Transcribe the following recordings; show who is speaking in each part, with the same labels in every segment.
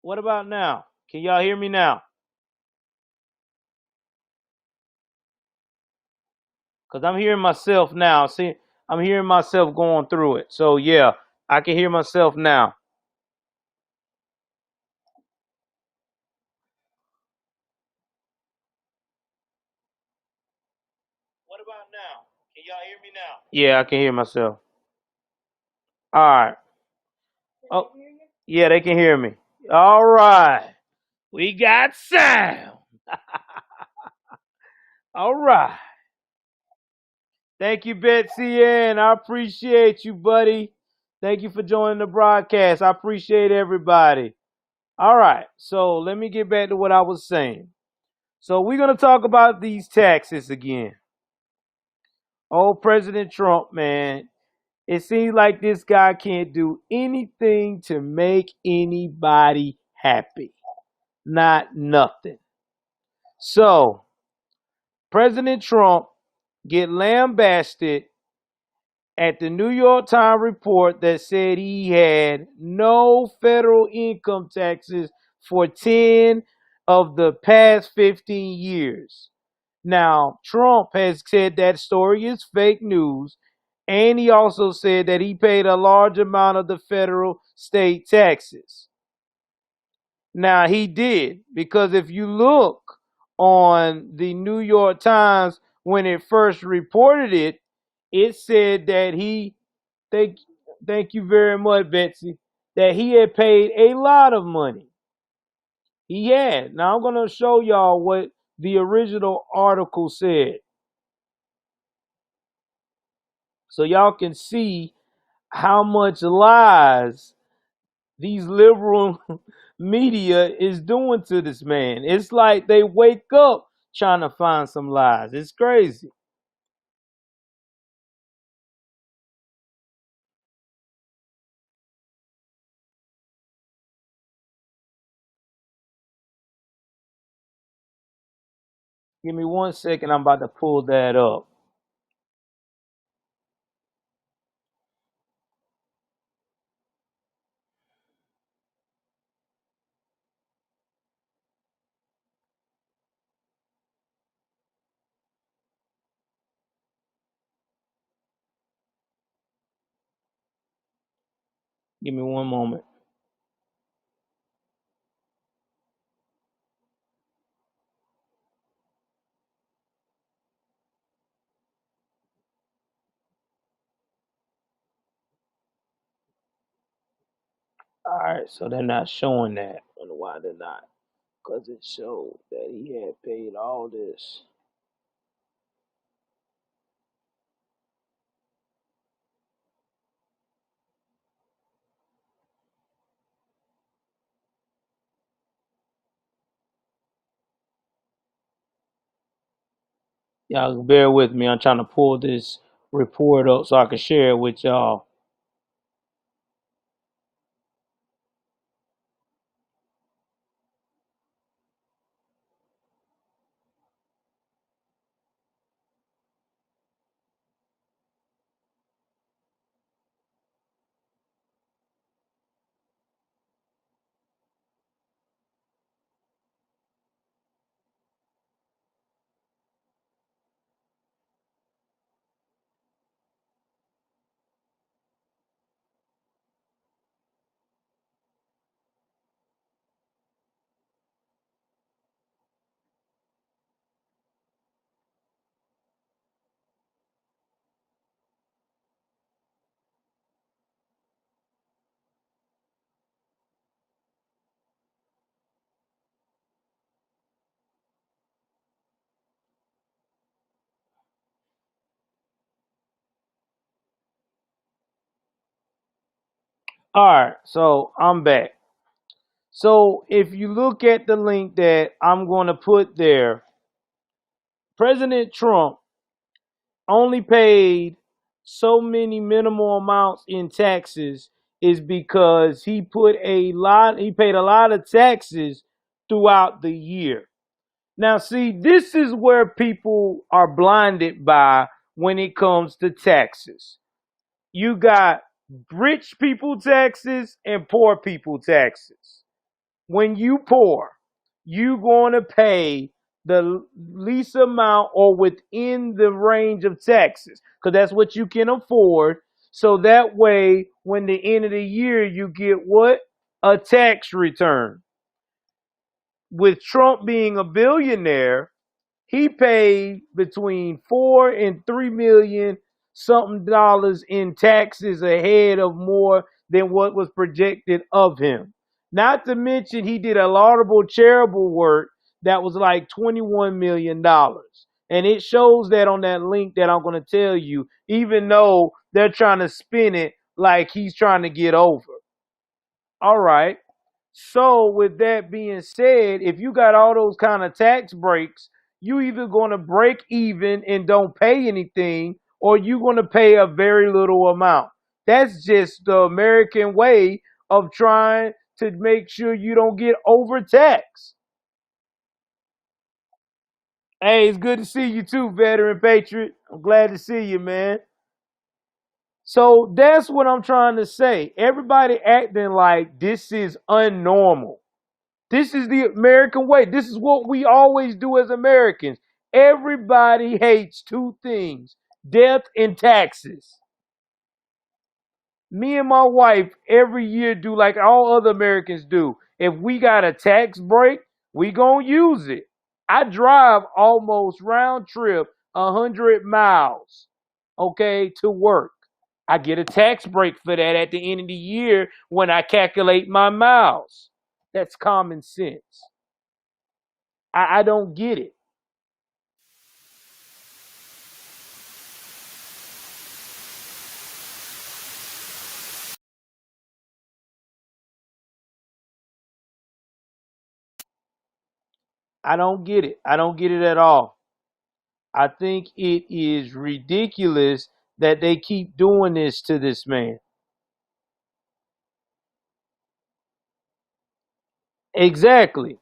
Speaker 1: What about now? Can y'all hear me now? Because I'm hearing myself now. See, I'm hearing myself going through it. So, yeah, I can hear myself now. What about now? Can y'all hear me now? Yeah, I can hear myself. All right. Oh, yeah, they can hear me. All right. We got sound. All right. Thank you, Betsy Ann. I appreciate you, buddy. Thank you for joining the broadcast. I appreciate everybody. All right. So let me get back to what I was saying. So we're going to talk about these taxes again. Oh, President Trump, man. It seems like this guy can't do anything to make anybody happy. Not nothing. So, President Trump get lambasted at the New York Times report that said he had no federal income taxes for 10 of the past 15 years. Now, Trump has said that story is fake news, and he also said that he paid a large amount of the federal state taxes. Now, he did, because if you look on the New York Times when it first reported it, it said that thank, thank you very much, Betsy, that he had paid a lot of money. He had. Now, I'm going to show y'all what the original article said, so y'all can see how much lies these liberal media is doing to this man. It's like they wake up trying to find some lies. It's crazy. Give me 1 second. I'm about to pull that up. Give me one moment. All right, so they're not showing that. I wonder why they're not. Because it showed that he had paid all this. Y'all bear with me. I'm trying to pull this report up so I can share it with y'all. All right, so I'm back. So if you look at the link that I'm going to put there, President Trump only paid so many minimal amounts in taxes is because he paid a lot of taxes throughout the year. Now see, this is where people are blinded by when it comes to taxes. You got rich people taxes and poor people taxes. when you poor, you going to pay the least amount or within the range of taxes because that's what you can afford. So that way, when the end of the year, you get what? A tax return. With Trump being a billionaire, he paid between 4 and 3 million something dollars in taxes ahead of more than what was projected of him. Not to mention he did a laudable charitable work that was like $21 million. And it shows that on that link that I'm going to tell you, even though they're trying to spin it like he's trying to get over. All right. So with that being said, if you got all those kind of tax breaks, you either going to break even and don't pay anything, or you're going to pay a very little amount. That's just the American way of trying to make sure you don't get overtaxed. Hey, it's good to see you too, veteran patriot. I'm glad to see you, man. So that's what I'm trying to say. Everybody acting like this is unnormal. This is the American way. This is what we always do as Americans. Everybody hates two things: death and taxes. Me and my wife every year do like all other Americans do. If we got a tax break, we gonna use it. I drive almost round trip 100 miles, okay, to work. I get a tax break for that at the end of the year when I calculate my miles. That's common sense. I don't get it. I don't get it. I don't get it at all. I think it is ridiculous that they keep doing this to this man. Exactly.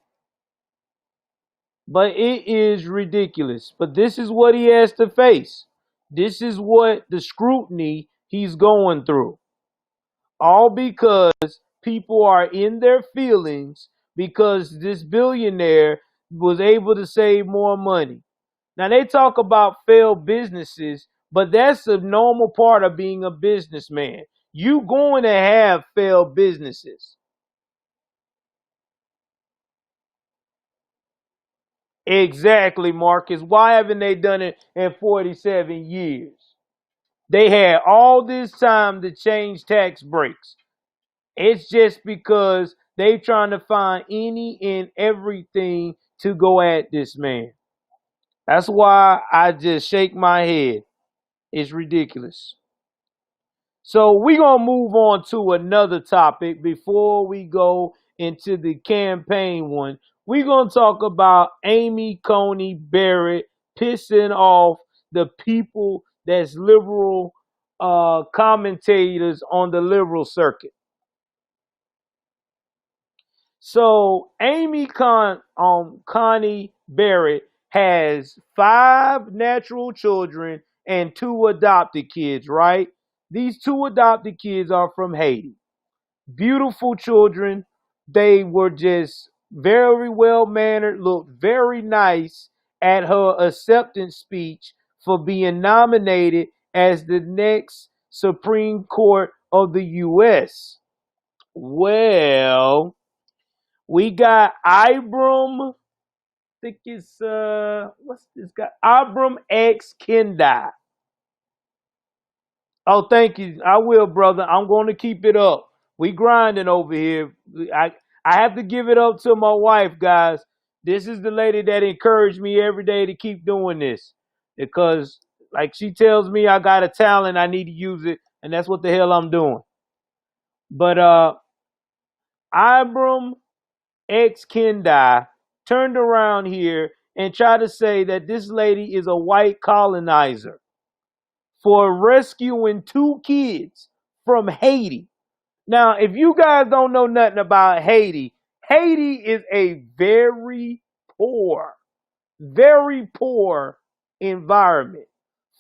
Speaker 1: But it is ridiculous. But this is what he has to face. This is what the scrutiny he's going through. All because people are in their feelings because this billionaire was able to save more money. Now they talk about failed businesses, but that's a normal part of being a businessman. You going to have failed businesses. Exactly, Marcus. Why haven't they done it in 47 years? They had all this time to change tax breaks. It's just because they trying to find any and everything to go at this man. That's why I just shake my head. It's ridiculous. So we're going to move on to another topic before we go into the campaign one. We're going to talk about Amy Coney Barrett pissing off the people that's liberal commentators on the liberal circuit. So Coney Barrett has 5 natural children and 2 adopted kids, right? These 2 adopted kids are from Haiti. Beautiful children. They were just very well mannered, looked very nice at her acceptance speech for being nominated as the next Supreme Court of the U.S. Well, we got Ibram, I think it's what's this guy? Ibram X Kendi. Oh, thank you. I will, brother. I'm going to keep it up. We grinding over here. I have to give it up to my wife, guys. This is the lady that encouraged me every day to keep doing this because, like, she tells me I got a talent, I need to use it, and that's what the hell I'm doing. But Ibram X Kendi turned around here and tried to say that this lady is a white colonizer for rescuing 2 kids from Haiti. Now, if you guys don't know nothing about Haiti, Haiti is a poor, very poor environment.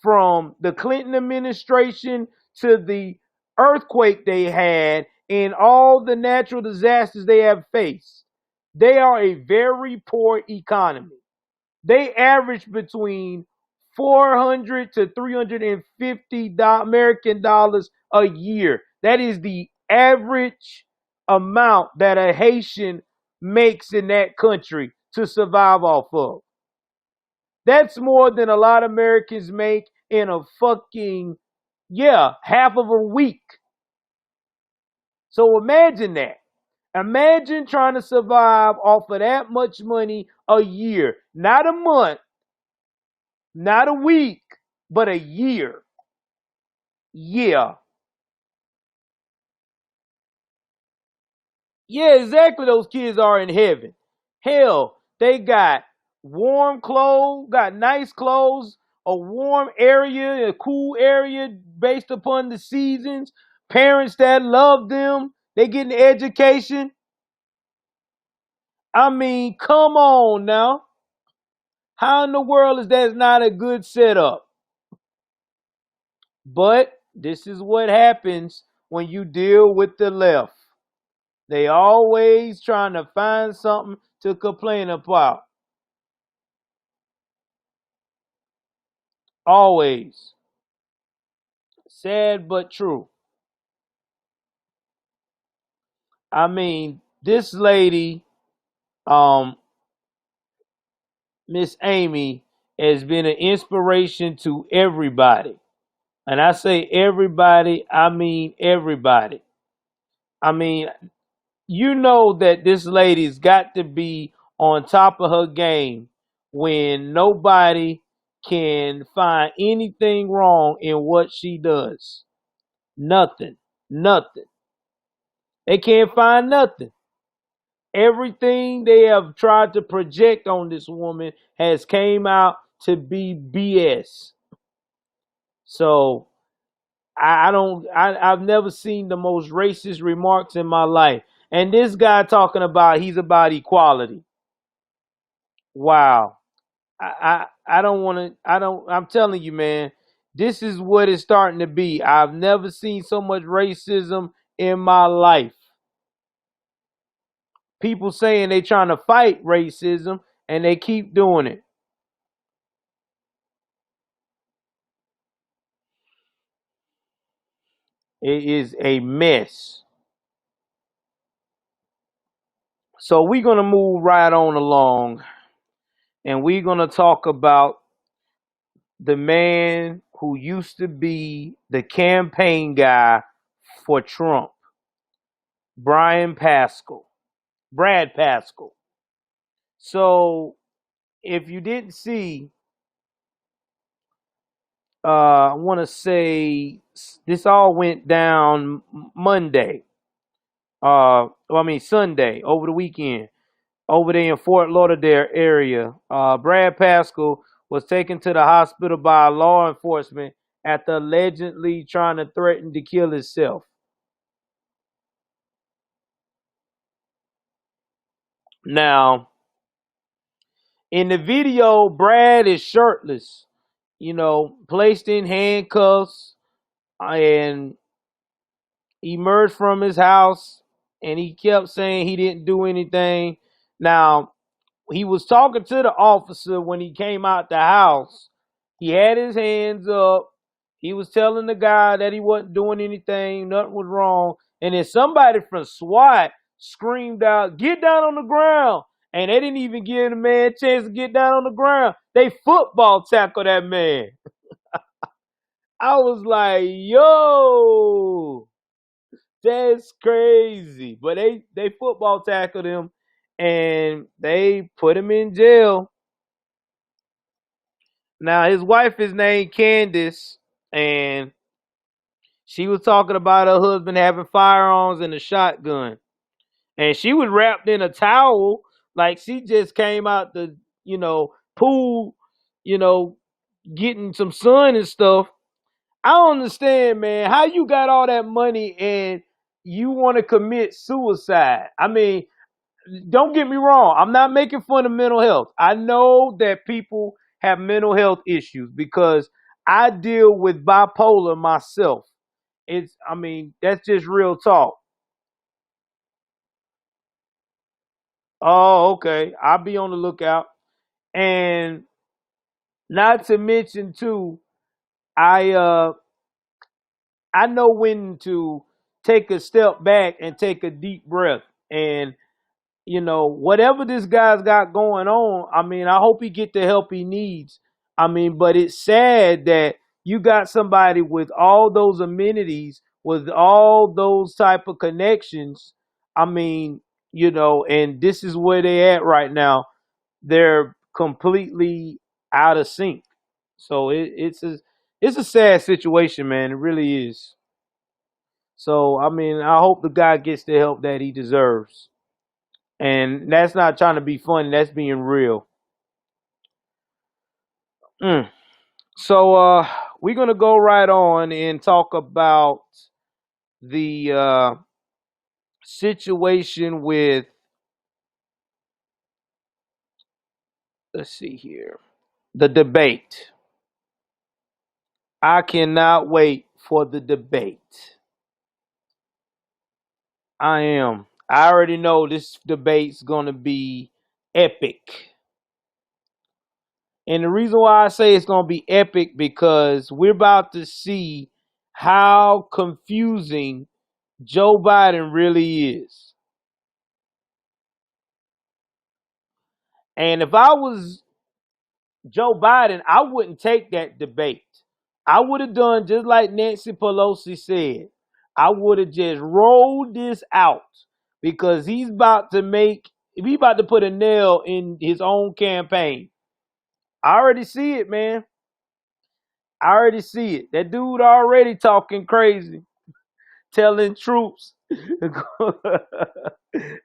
Speaker 1: From the Clinton administration to the earthquake they had and all the natural disasters they have faced. They are a very poor economy. They average between 400 to 350 American dollars a year. That is the average amount that a Haitian makes in that country to survive off of. That's more than a lot of Americans make in a fucking, yeah, half of a week. So imagine that. Imagine trying to survive off of that much money a year, not a month, not a week, but a year. Yeah. Yeah, exactly. Those kids are in heaven. Hell, they got warm clothes, got nice clothes, a warm area, a cool area based upon the seasons, parents that love them, they getting education. I mean, come on now. How in the world is that not a good setup? But this is what happens when you deal with the left. They always trying to find something to complain about. Always. Sad but true. I mean, this lady, um, Miss Amy, has been an inspiration to everybody. And I say everybody, I mean everybody. I mean, you know that this lady's got to be on top of her game when nobody can find anything wrong in what she does. Nothing. Nothing. They can't find nothing. Everything they have tried to project on this woman has came out to be BS. So I've never seen the most racist remarks in my life. And this guy talking about he's about equality. Wow. I don't want to, I'm telling you, man, this is what it's starting to be. I've never seen so much racism in my life. People saying they trying to fight racism and they keep doing it. It is a mess. So we're going to move right on along and we're going to talk about the man who used to be the campaign guy for Trump, Brian Pascal, Brad Pascal. So if you didn't see, I want to say this all went down Monday. Sunday over the weekend over there in Fort Lauderdale area. Brad Pascal was taken to the hospital by law enforcement after allegedly trying to threaten to kill himself. Now, in the video, Brad is shirtless, placed in handcuffs and emerged from his house and he kept saying he didn't do anything. Now, he was talking to the officer when he came out the house. He had his hands up. He was telling the guy that he wasn't doing anything, nothing was wrong. And then somebody from SWAT screamed out, "Get down on the ground." And they didn't even give the man a chance to get down on the ground. They football tackled that man. I was like, yo, that's crazy. But they football tackled him and they put him in jail. Now his wife is named Candace, and she was talking about her husband having firearms and a shotgun. And she was wrapped in a towel like she just came out the, pool, you know, getting some sun and stuff. I don't understand, man, how you got all that money and you want to commit suicide. I mean, don't get me wrong. I'm not making fun of mental health. I know that people have mental health issues because I deal with bipolar myself. That's just real talk. Oh, okay. I'll be on the lookout. And not to mention too, I uh I know when to take a step back and take a deep breath. And whatever this guy's got going on, I mean, I hope he get the help he needs. I mean, but it's sad that you got somebody with all those amenities, with all those type of connections. I mean, and this is where they at right now. They're completely out of sync. So it's a sad situation, man. It really is. So I mean, I hope the guy gets the help that he deserves. And that's not trying to be funny. That's being real. Mm. So we're gonna go right on and talk about the situation with. Let's see here. The debate. I cannot wait for the debate. I am. I already know this debate's gonna be epic. And the reason why I say it's going to be epic because we're about to see how confusing Joe Biden really is. And if I was Joe Biden, I wouldn't take that debate. I would have done just like Nancy Pelosi said. I would have just rolled this out because he's about to put a nail in his own campaign. I already see it, man. I already see it. That dude already talking crazy, telling troops,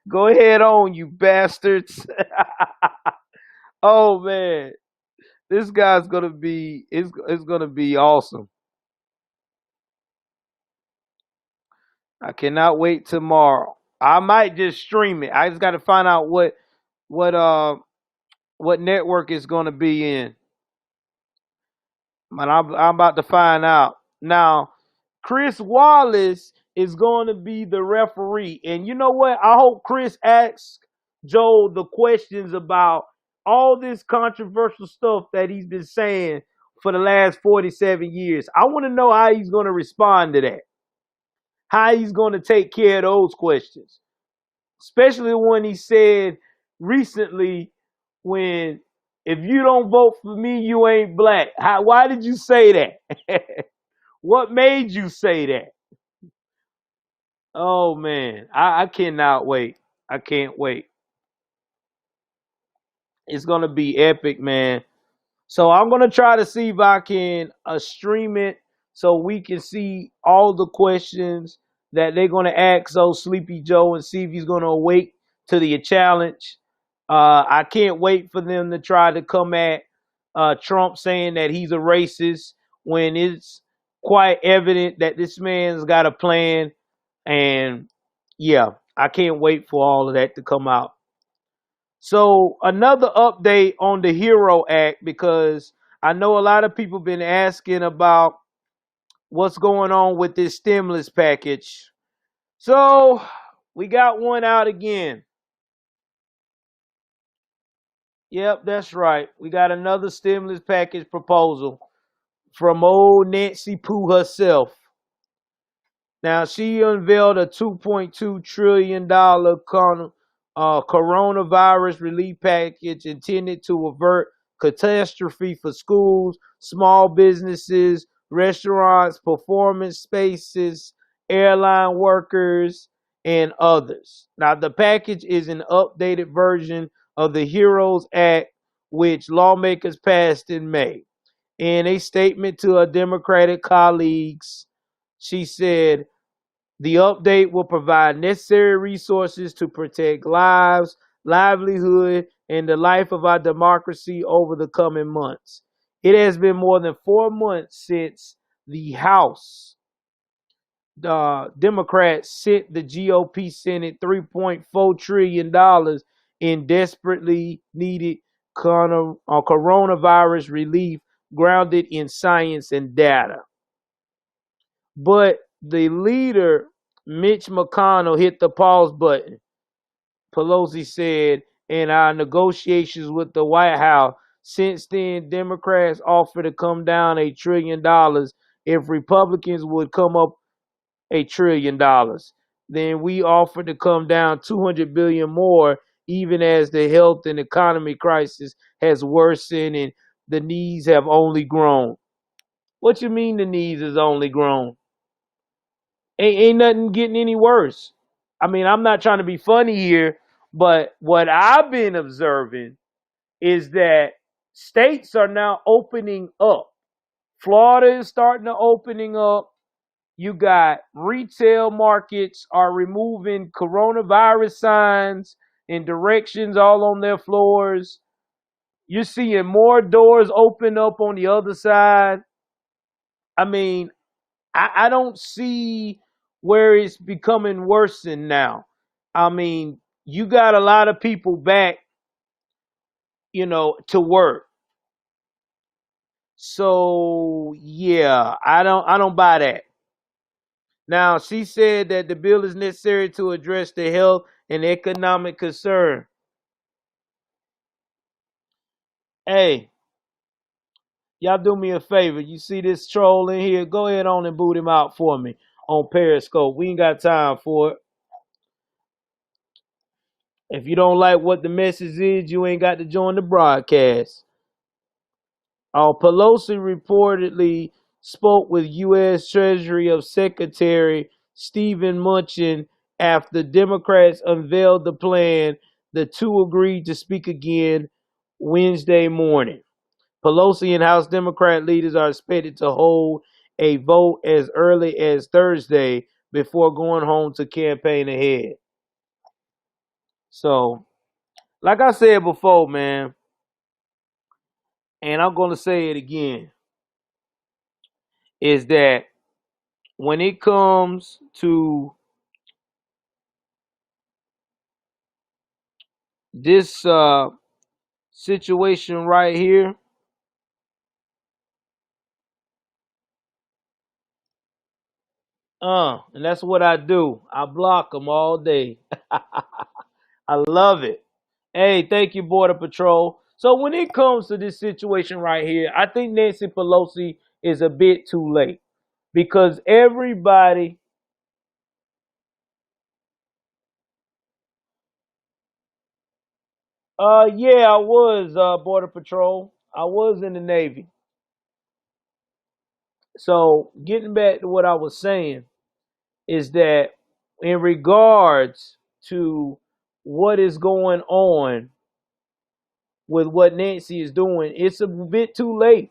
Speaker 1: go ahead on, you bastards. Oh man, this guy's gonna be it's gonna be awesome. I cannot wait tomorrow. I might just stream it. I just got to find out what uh what network it's gonna be in. Man, I'm about to find out. Now, Chris Wallace is going to be the referee. And you know what? I hope Chris asks Joe the questions about all this controversial stuff that he's been saying for the last 47 years. I want to know how he's going to respond to that, how he's going to take care of those questions, especially when he said recently when if you don't vote for me, you ain't black. Why did you say that? What made you say that? Oh man, I cannot wait. I can't wait. It's gonna be epic, man. So I'm gonna try to see if I can stream it so we can see all the questions that they're gonna ask old Sleepy Joe and see if he's gonna awake to the challenge. I can't wait for them to try to come at Trump saying that he's a racist when it's quite evident that this man's got a plan. And yeah, I can't wait for all of that to come out. So another update on the Hero Act because I know a lot of people been asking about what's going on with this stimulus package. So we got one out again. Yep, that's right. We got another stimulus package proposal from old Nancy Pooh herself. Now, she unveiled a $2.2 trillion coronavirus relief package intended to avert catastrophe for schools, small businesses, restaurants, performance spaces, airline workers, and others. Now, the package is an updated version of the HEROES Act, which lawmakers passed in May. In a statement to her Democratic colleagues, she said, the update will provide necessary resources to protect lives, livelihood, and the life of our democracy over the coming months. It has been more than 4 months since the House Democrats sent the GOP Senate $3.4 trillion in desperately needed coronavirus relief grounded in science and data. But the leader, Mitch McConnell, hit the pause button. Pelosi said in our negotiations with the White House. Since then, Democrats offered to come down $1 trillion if Republicans would come up $1 trillion. Then we offered to come down 200 billion more, even as the health and economy crisis has worsened and the needs have only grown. What you mean the needs has only grown? Ain't nothing getting any worse. I mean, I'm not trying to be funny here, but what I've been observing is that states are now opening up. Florida is starting to opening up. You got retail markets are removing coronavirus signs and directions all on their floors. You're seeing more doors open up on the other side. I mean, I don't see where it's becoming worse than now. I mean, you got a lot of people back, to work. So yeah, I don't buy that. Now she said that the bill is necessary to address the health and economic concern. Hey, y'all do me a favor. You see this troll in here? Go ahead on and boot him out for me on Periscope. We ain't got time for it. If you don't like what the message is, you ain't got to join the broadcast. Pelosi reportedly spoke with U.S. Treasury of Secretary Stephen Mnuchin after Democrats unveiled the plan. The two agreed to speak again Wednesday morning. Pelosi and House Democrat leaders are expected to hold a vote as early as Thursday before going home to campaign ahead. So, like I said before, man, and I'm going to say it again, is that when it comes to this situation right here, and that's what I do. I block them all day. I love it. Hey, thank you, Border Patrol. So when it comes to this situation right here, I think Nancy Pelosi is a bit too late because everybody. Yeah, I was Border Patrol. I was in the Navy. So getting back to what I was saying is that in regards to what is going on with what Nancy is doing, it's a bit too late.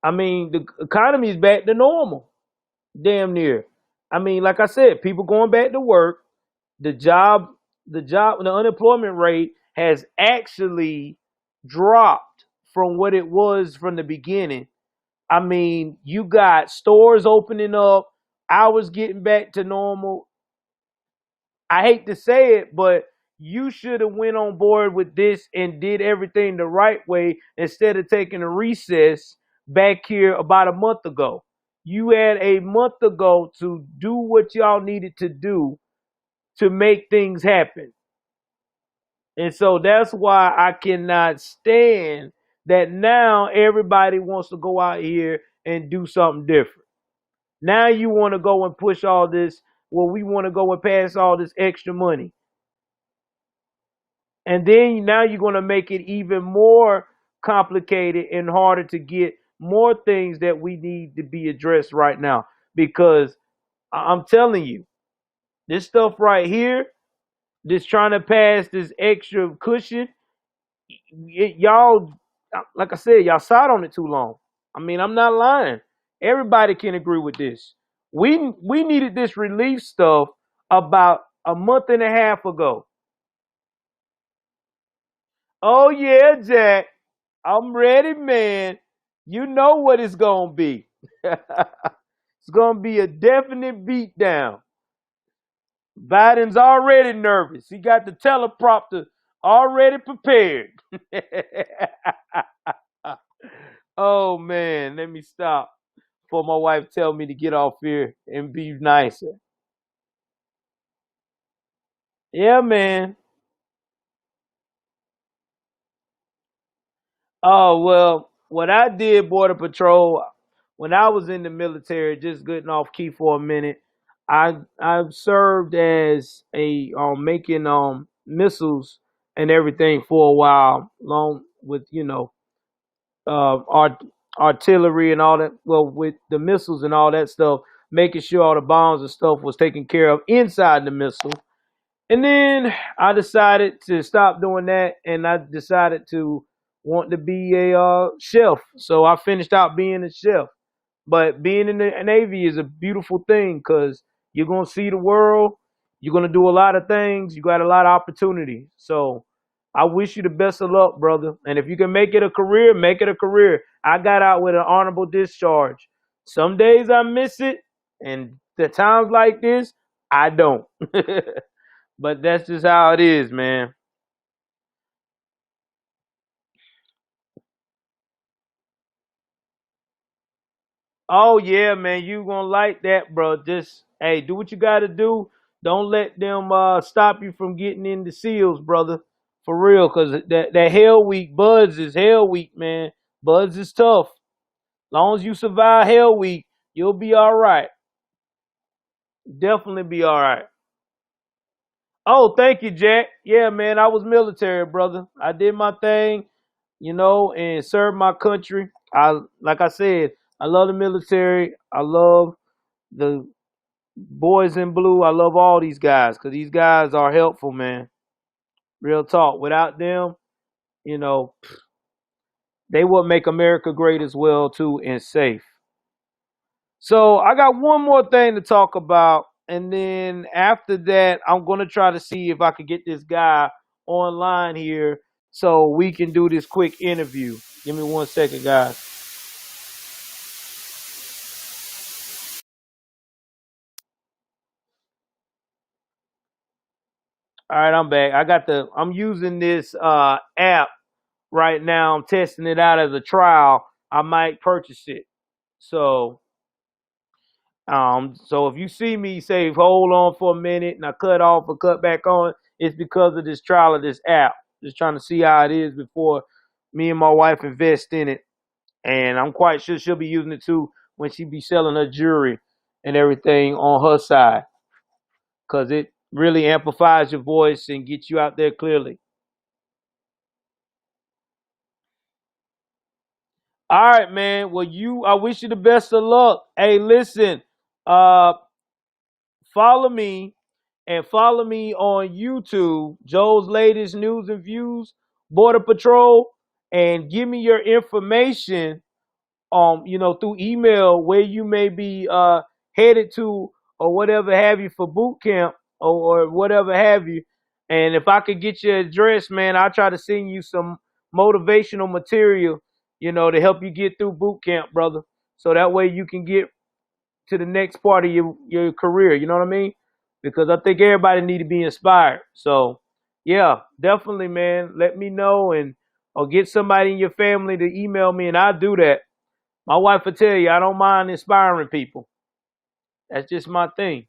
Speaker 1: I mean, the economy is back to normal, damn near. I mean, like I said, people going back to work. The job, the unemployment rate has actually dropped from what it was from the beginning. I mean, you got stores opening up, hours getting back to normal. I hate to say it, but you should have went on board with this and did everything the right way instead of taking a recess back here about a month ago. You had a month ago to do what y'all needed to do to make things happen. And so that's why I cannot stand that now everybody wants to go out here and do something different. Now you want to go and push all this, well, we want to go and pass all this extra money. And then now you're going to make it even more complicated and harder to get more things that we need to be addressed right now. Because I'm telling you, this stuff right here, this trying to pass this extra cushion, y'all, like I said, y'all sat on it too long. I mean, I'm not lying. Everybody can agree with this. We needed this relief stuff about a month and a half ago. Oh yeah, Jack. I'm ready, man. You know what it's gonna be. It's gonna be a definite beatdown. Biden's already nervous. He got the teleprompter already prepared. Oh man, let me stop before my wife tell me to get off here and be nicer. Yeah, man. Oh well, what I did border patrol when I was in the military, just getting off key for a minute. I served as a making missiles and everything for a while, along with art, artillery and all that. Well, with the missiles and all that stuff, making sure all the bombs and stuff was taken care of inside the missile. And then I decided to stop doing that, and I decided to want to be a chef. So I finished out being a chef. But being in the Navy is a beautiful thing because you're gonna see the world. You're gonna do a lot of things. You got a lot of opportunities. So I wish you the best of luck, brother. And if you can make it a career, make it a career. I got out with an honorable discharge. Some days I miss it, and the times like this, I don't. But that's just how it is, man. Oh yeah, man, you gonna like that, bro. Just hey, do what you gotta do. Don't let them stop you from getting into SEALs, brother. For real, cause that Hell Week, Buds is Hell Week, man. Buds is tough. Long as you survive Hell Week, you'll be all right. Definitely be all right. Oh, thank you, Jack. Yeah, man, I was military, brother. I did my thing, and served my country. Like I said, I love the military. I love the boys in blue. I love all these guys because these guys are helpful, man. Real talk. Without them, you know, they would make America great as well too and safe. So I got one more thing to talk about, and then after that, I'm gonna try to see if I could get this guy online here so we can do this quick interview. Give me 1 second, guys. All right, I'm back. I'm using this app right now. I'm testing it out as a trial. I might purchase it. So if you see me say hold on for a minute and I cut off or cut back on, it's because of this trial of this app. Just trying to see how it is before me and my wife invest in it. And I'm quite sure she'll be using it too when she be selling her jewelry and everything on her side. Cause it really amplifies your voice and gets you out there clearly. All right, man. Well, I wish you the best of luck. Hey, listen, uh, follow me and follow me on YouTube, Joe's latest news and views, Border Patrol, and give me your information, through email where you may be headed to or whatever have you for boot camp or whatever have you. And if I could get your address, man, I'll try to send you some motivational material, to help you get through boot camp, brother. So that way you can get to the next part of your career. You know what I mean? Because I think everybody need to be inspired. So yeah, definitely, man. Let me know and or get somebody in your family to email me, and I'll do that. My wife will tell you I don't mind inspiring people. That's just my thing.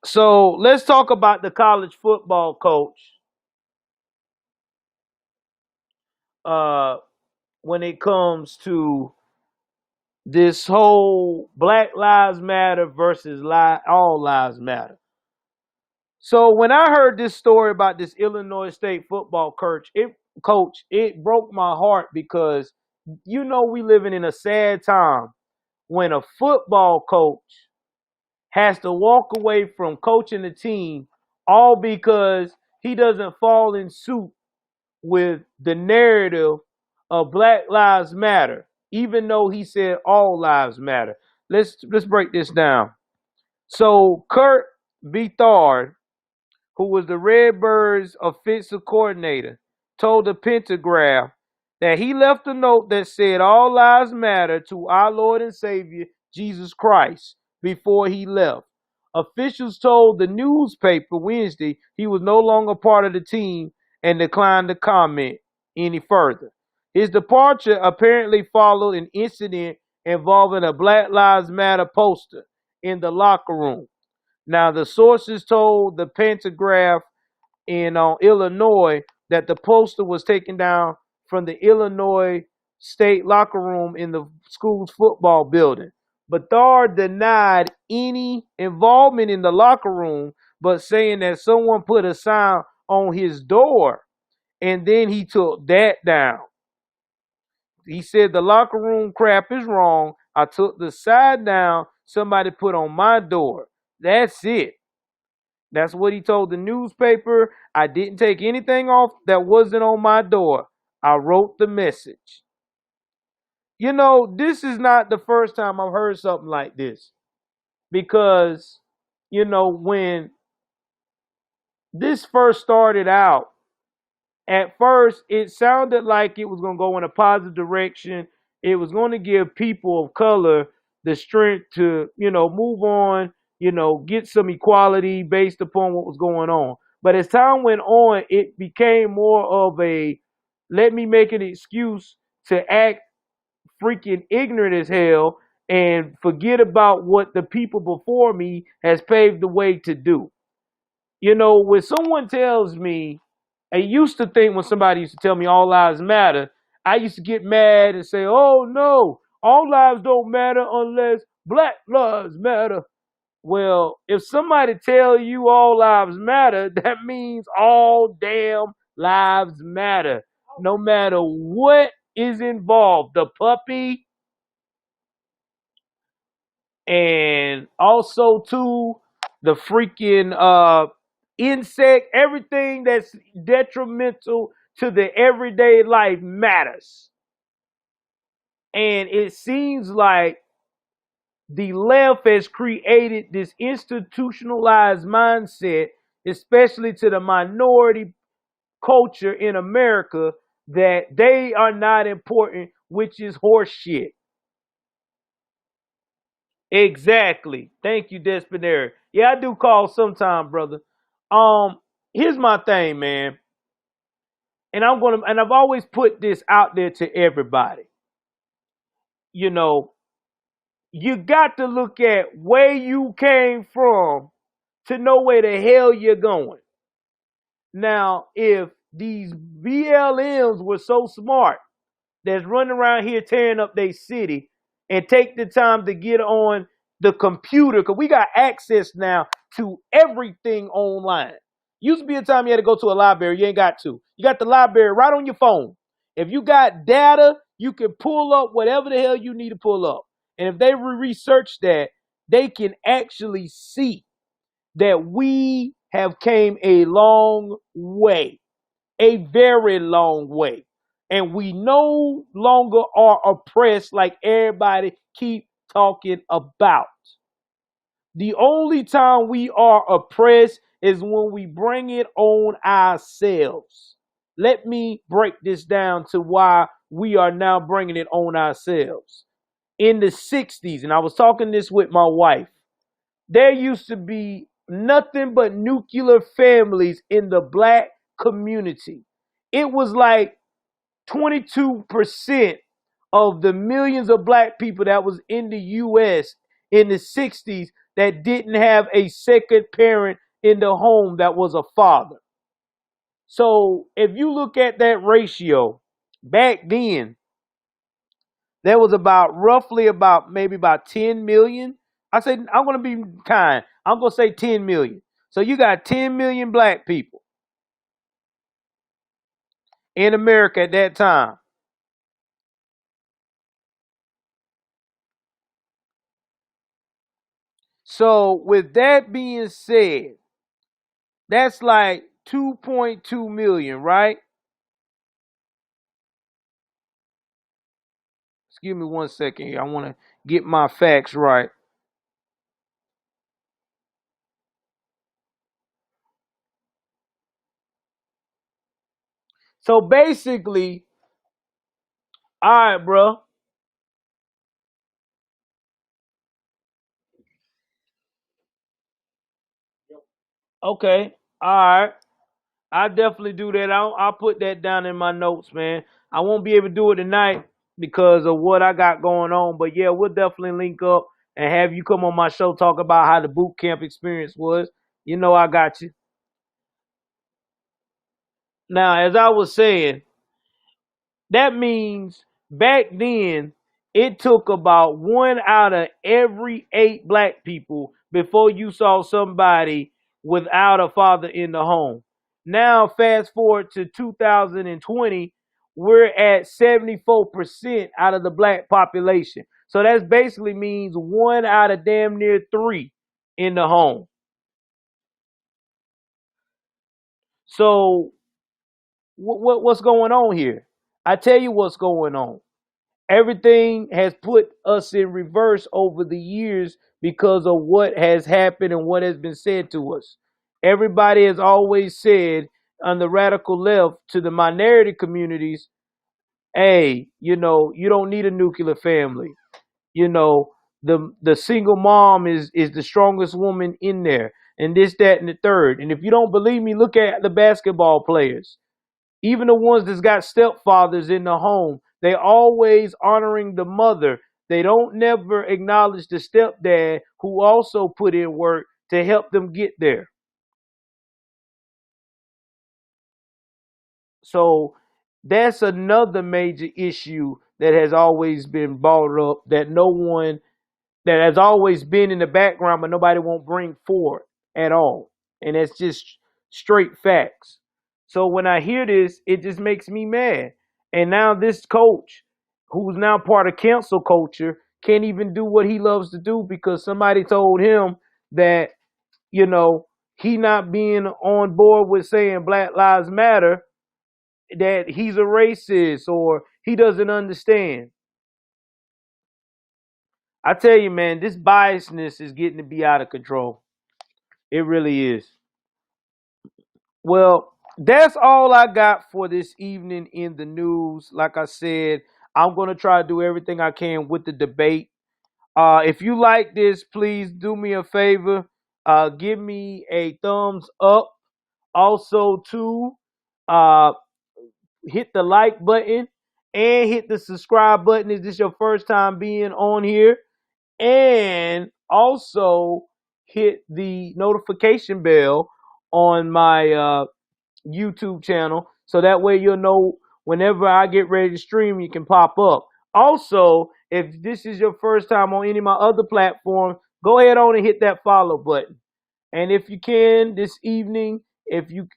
Speaker 1: So let's talk about the college football coach. Uh, when it comes to this whole Black Lives Matter versus all lives matter. So when I heard this story about this Illinois State football coach, it broke my heart because we living in a sad time when a football coach has to walk away from coaching the team all because he doesn't fall in suit with the narrative of Black Lives Matter, even though he said all lives matter. Let's break this down. So Kurt Beathard, who was the Redbirds offensive coordinator, told the Pentagraph that he left a note that said all lives matter to our Lord and Savior Jesus Christ before he left. Officials told the newspaper Wednesday he was no longer part of the team and declined to comment any further. His departure apparently followed an incident involving a Black Lives Matter poster in the locker room. Now, the sources told the Pentagraph in Illinois that the poster was taken down from the Illinois State locker room in the school's football building. Bethard denied any involvement in the locker room, but saying that someone put a sign on his door and then he took that down. He said the locker room crap is wrong. I took the side down somebody put on my door. That's it. That's what he told the newspaper. I didn't take anything off that wasn't on my door. I wrote the message. You know, this is not the first time I've heard something like this. Because, you know, when this first started out, at first it sounded like it was going to go in a positive direction. It was going to give people of color the strength to, you know, move on, you know, get some equality based upon what was going on. But as time went on, it became more of a let me make an excuse to act freaking ignorant as hell and forget about what the people before me has paved the way to do. You know, when someone tells me, I used to think when somebody used to tell me all lives matter, I used to get mad and say, oh no, all lives don't matter unless black lives matter. Well, if somebody tell you all lives matter, that means all damn lives matter. No matter what is involved. The puppy, and also too the freaking insect, everything that's detrimental to the everyday life matters. And it seems like the left has created this institutionalized mindset, especially to the minority culture in America, that they are not important, which is horseshit. Exactly. Thank you, Despinary. Yeah, I do call sometime, brother. Um, Here's my thing, man. And I've always put this out there to everybody. You know, you got to look at where you came from to know where the hell you're going. Now, if these BLMs were so smart that's running around here tearing up their city and take the time to get on the computer, because we got access now to everything online. Used to be a time you had to go to a library. You ain't got to. You got the library right on your phone. If you got data, you can pull up whatever the hell you need to pull up. And if they research that, they can actually see that we have came a long way, a very long way. And we no longer are oppressed like everybody keep talking about. The only time we are oppressed is when we bring it on ourselves. Let me break this down to why we are now bringing it on ourselves. In the 60s, and I was talking this with my wife, there used to be nothing but nuclear families in the black community. It was like 22% of the millions of black people that was in the U.S. in the 60s that didn't have a second parent in the home that was a father. So if you look at that ratio, back then, there was about roughly about maybe about 10 million. I said, I'm going to be kind. I'm going to say 10 million. So you got 10 million black people in America at that time. So with that being said, that's like 2.2 million, right? Excuse me one second here. I want to get my facts right. So basically, all right, bro. Okay. All right. I definitely do that. I'll put that down in my notes, man. I won't be able to do it tonight because of what I got going on. But yeah, we'll definitely link up and have you come on my show talk about how the boot camp experience was. You know I got you. Now, as I was saying, that means back then it took about 1 out of every 8 black people before you saw somebody without a father in the home. Now, fast forward to 2020, we're at 74% out of the black population. So that basically means 1 out of damn near 3 in the home. So what's going on here? I tell you what's going on. Everything has put us in reverse over the years because of what has happened and what has been said to us. Everybody has always said on the radical left to the minority communities, hey, you don't need a nuclear family. You know, the single mom is the strongest woman in there, and this, that, and the third. And if you don't believe me, look at the basketball players. Even the ones that's got stepfathers in the home, they always honoring the mother. They don't never acknowledge the stepdad who also put in work to help them get there. So that's another major issue that has always been brought up that no one that has always been in the background, but nobody won't bring forward at all. And that's just straight facts. So when I hear this, it just makes me mad. And now this coach, who's now part of cancel culture, can't even do what he loves to do because somebody told him that, you know, he not being on board with saying Black Lives Matter, that he's a racist or he doesn't understand. I tell you, man, this biasness is getting to be out of control. It really is. Well, that's all I got for this evening in the news. Like I said, I'm going to try to do everything I can with the debate. If you like this, please do me a favor. Give me a thumbs up. Also, too, uh, hit the like button and hit the subscribe button. Is this your first time being on here? And also hit the notification bell on my YouTube channel so that way you'll know whenever I get ready to stream, you can pop up. Also, if this is your first time on any of my other platforms, go ahead on and hit that follow button. And if you can this evening, if you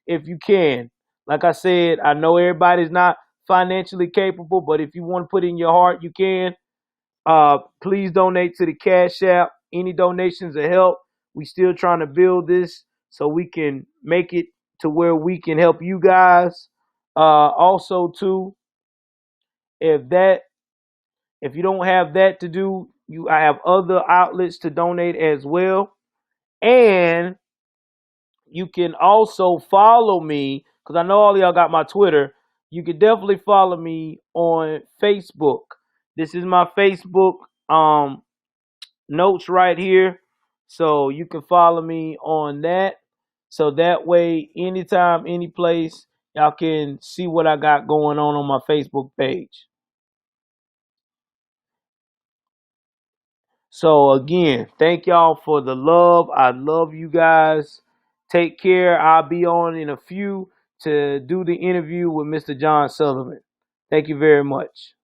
Speaker 1: can, like I said, I know everybody's not financially capable, but if you want to put in your heart, you can. Please donate to the Cash App. Any donations will help. We still trying to build this so we can make it to where we can help you guys. Also, too, if that if you don't have that to do, I have other outlets to donate as well, and you can also follow me because I know all of y'all got my Twitter. You can definitely follow me on Facebook. This is my Facebook notes right here. So you can follow me on that. So that way, anytime, any place, y'all can see what I got going on my Facebook page. So again, thank y'all for the love. I love you guys. Take care. I'll be on in a few to do the interview with Mr. John Sullivan. Thank you very much.